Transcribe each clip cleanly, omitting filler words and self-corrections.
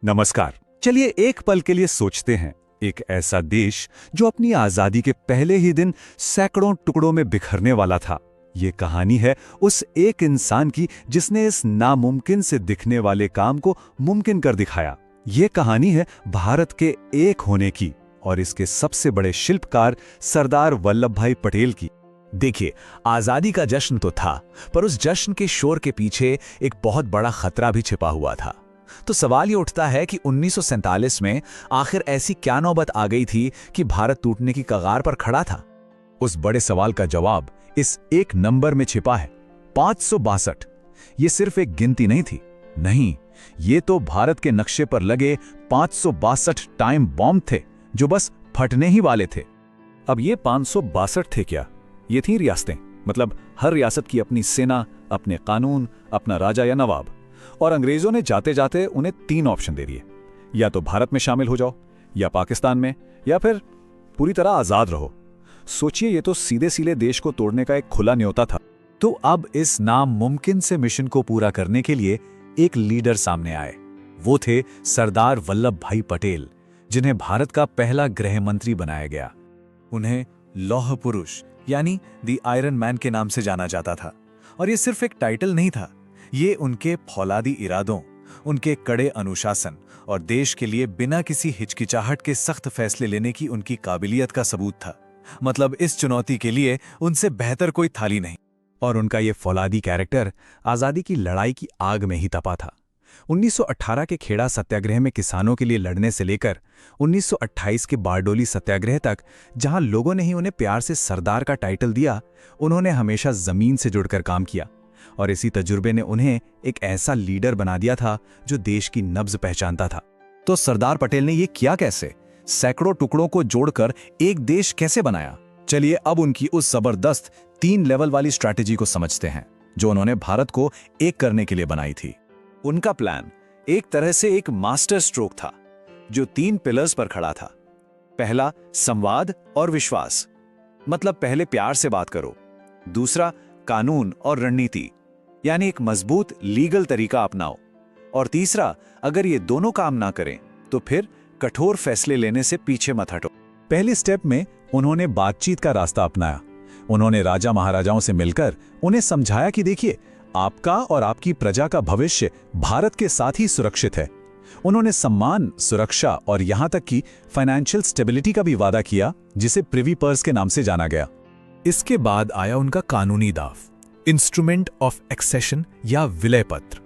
नमस्कार। चलिए एक पल के लिए सोचते हैं, एक ऐसा देश जो अपनी आजादी के पहले ही दिन सैकड़ों टुकड़ों में बिखरने वाला था। ये कहानी है उस एक इंसान की जिसने इस नामुमकिन से दिखने वाले काम को मुमकिन कर दिखाया। ये कहानी है भारत के एक होने की और इसके सबसे बड़े शिल्पकार सरदार वल्लभ भाई पटेल की। देखिए, आजादी का जश्न तो था, पर उस जश्न के शोर के पीछे एक बहुत बड़ा खतरा भी छिपा हुआ था। तो सवाल ये उठता है कि 1947 में आखिर ऐसी क्या नौबत आ गई थी कि भारत टूटने की कगार पर खड़ा था। उस बड़े सवाल का जवाब इस एक नंबर में छिपा है, 562। ये सिर्फ एक गिनती नहीं थी, नहीं, ये तो भारत के नक्शे पर लगे 562 टाइम बॉम्ब थे जो बस फटने ही वाले थे। अब ये 562 थे क्या? ये थी रियासतें, मतलब हर रियासत की अपनी सेना, अपने कानून, अपना राजा या नवाब। और अंग्रेजों ने जाते जाते उन्हें 3 ऑप्शन दे दिए, या तो भारत में शामिल हो जाओ, या पाकिस्तान में, या फिर पूरी तरह आजाद रहो। सोचिए, ये तो सीधे सीधे देश को तोड़ने का एक खुला न्योता था। तो अब इस नामुमकिन से मिशन को पूरा करने के लिए एक लीडर सामने आए। वो थे सरदार वल्लभ भाई पटेल, जिन्हें भारत का पहला गृह मंत्री बनाया गया। उन्हें लौह पुरुष यानी द आयरन मैन के नाम से जाना जाता था। और ये सिर्फ एक टाइटल नहीं था, ये उनके फौलादी इरादों, उनके कड़े अनुशासन और देश के लिए बिना किसी हिचकिचाहट के सख्त फैसले लेने की उनकी काबिलियत का सबूत था। मतलब इस चुनौती के लिए उनसे बेहतर कोई था ही नहीं। और उनका ये फौलादी कैरेक्टर आजादी की लड़ाई की आग में ही तपा था। 1918 के खेड़ा सत्याग्रह में किसानों के लिए लड़ने से लेकर 1928 के बारडोली सत्याग्रह तक, जहां लोगों ने ही उन्हें प्यार से सरदार का टाइटल दिया, उन्होंने हमेशा जमीन से जुड़कर काम किया। और इसी तजुर्बे ने उन्हें एक ऐसा लीडर बना दिया था जो देश की नब्ज पहचानता था। तो सरदार पटेल ने ये किया कैसे? सैकड़ों टुकड़ों को जोड़कर एक देश कैसे बनाया? चलिए अब उनकी उस जबरदस्त 3 लेवल वाली स्ट्रैटेजी को समझते हैं, जो उन्होंने भारत को एक करने के लिए बनाई थी। उनका प्लान एक तरह से एक मास्टर स्ट्रोक था, जो 3 पिलर्स पर खड़ा था। पहला, संवाद और विश्वास, मतलब पहले प्यार से बात करो। दूसरा, कानून और रणनीति, यानी एक मजबूत लीगल तरीका अपनाओ। और तीसरा, अगर ये दोनों काम ना करें तो फिर कठोर फैसले लेने से पीछे मत हटो। पहले स्टेप में उन्होंने बातचीत का रास्ता अपनाया। उन्होंने राजा महाराजाओं से मिलकर उन्हें समझाया कि देखिए, आपका और आपकी प्रजा का भविष्य भारत के साथ ही सुरक्षित है। उन्होंने सम्मान, सुरक्षा और यहां तक कि फाइनेंशियल स्टेबिलिटी का भी वादा किया, जिसे प्रिवी पर्स के नाम से जाना गया। इसके बाद आया उनका कानूनी दाव, इंस्ट्रूमेंट ऑफ एक्सेशन या विलय पत्र।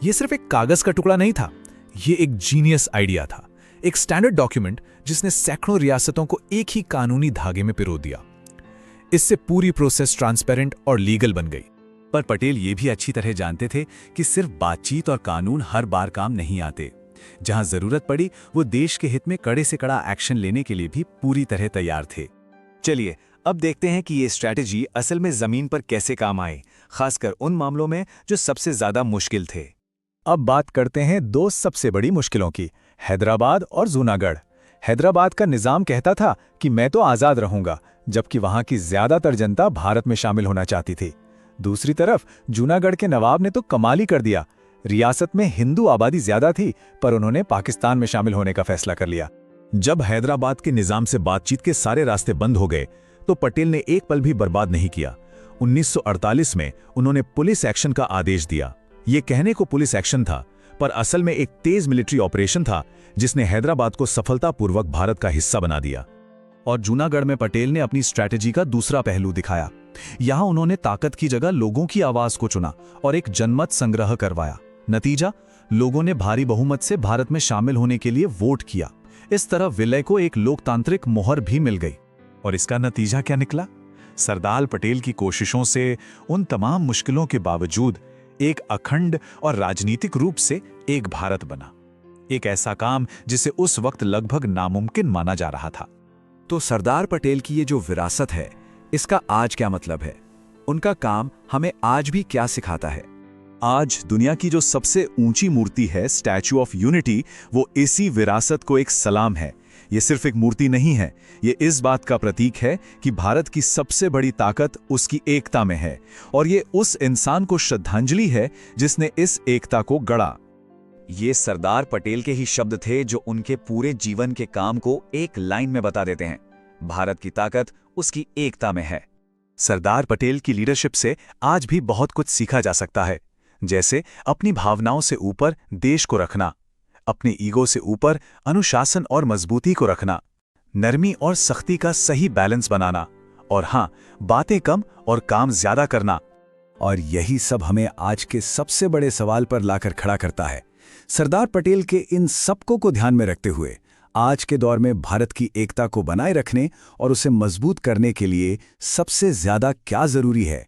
यह सिर्फ एक कागज का टुकड़ा नहीं था, यह एक जीनियस आइडिया था, एक स्टैंडर्ड डॉक्यूमेंट जिसने सैकड़ों रियासतों को एक ही कानूनी धागे में पिरो दिया। इससे पूरी प्रोसेस ट्रांसपेरेंट और लीगल बन गई। पर पटेल ये भी अच्छी तरह जानते थे कि सिर्फ बातचीत और कानून हर बार काम नहीं आते। जहां जरूरत पड़ी, वो देश के हित में कड़े से कड़ा एक्शन लेने के लिए भी पूरी तरह तैयार थे। चलिए अब देखते हैं कि ये स्ट्रैटेजी असल में जमीन पर कैसे काम आए, खासकर उन मामलों में जो सबसे ज्यादा मुश्किल थे। अब बात करते हैं 2 सबसे बड़ी मुश्किलों की, हैदराबाद और जूनागढ़। हैदराबाद का निजाम कहता था कि मैं तो आजाद रहूंगा, जबकि वहां की ज्यादातर जनता भारत में शामिल होना चाहती थी। दूसरी तरफ जूनागढ़ के नवाब ने तो कमाल ही कर दिया। रियासत में हिंदू आबादी ज्यादा थी, पर उन्होंने पाकिस्तान में शामिल होने का फैसला कर लिया। जब हैदराबाद के निजाम से बातचीत के सारे रास्ते बंद हो गए, तो पटेल ने एक पल भी बर्बाद नहीं किया। 1948 में उन्होंने पुलिस एक्शन का आदेश दिया। ये कहने को पुलिस एक्शन था, पर असल में एक तेज मिलिट्री ऑपरेशन था, जिसने हैदराबाद को सफलतापूर्वक भारत का हिस्सा बना दिया। और जूनागढ़ में पटेल ने अपनी स्ट्रैटेजी का दूसरा पहलू दिखाया। यहां उन्होंने ताकत की जगह लोगों की आवाज को चुना और एक जनमत संग्रह करवाया। नतीजा, लोगों ने भारी बहुमत से भारत में शामिल होने के लिए वोट किया। इस तरह विलय को एक लोकतांत्रिक मोहर भी मिल गई। और इसका नतीजा क्या निकला? सरदार पटेल की कोशिशों से उन तमाम मुश्किलों के बावजूद एक अखंड और राजनीतिक रूप से एक भारत बना। एक ऐसा काम जिसे उस वक्त लगभग नामुमकिन माना जा रहा था। तो सरदार पटेल की ये जो विरासत है, इसका आज क्या मतलब है? उनका काम हमें आज भी क्या सिखाता है? आज दुनिया की जो सबसे ऊंची मूर्ति है, स्टैच्यू ऑफ यूनिटी, वो इसी विरासत को एक सलाम है। ये सिर्फ एक मूर्ति नहीं है, ये इस बात का प्रतीक है कि भारत की सबसे बड़ी ताकत उसकी एकता में है, और ये उस इंसान को श्रद्धांजलि है जिसने इस एकता को गढ़ा। ये सरदार पटेल के ही शब्द थे जो उनके पूरे जीवन के काम को एक लाइन में बता देते हैं। भारत की ताकत उसकी एकता में है। सरदार पटेल की लीडरशिप से आज भी बहुत कुछ सीखा जा सकता है, जैसे अपनी भावनाओं से ऊपर देश को रखना, अपनी ईगो से ऊपर अनुशासन और मजबूती को रखना, नरमी और सख्ती का सही बैलेंस बनाना, और हाँ, बातें कम और काम ज्यादा करना। और यही सब हमें आज के सबसे बड़े सवाल पर लाकर खड़ा करता है। सरदार पटेल के इन सबको को ध्यान में रखते हुए आज के दौर में भारत की एकता को बनाए रखने और उसे मजबूत करने के लिए सबसे ज्यादा क्या जरूरी है,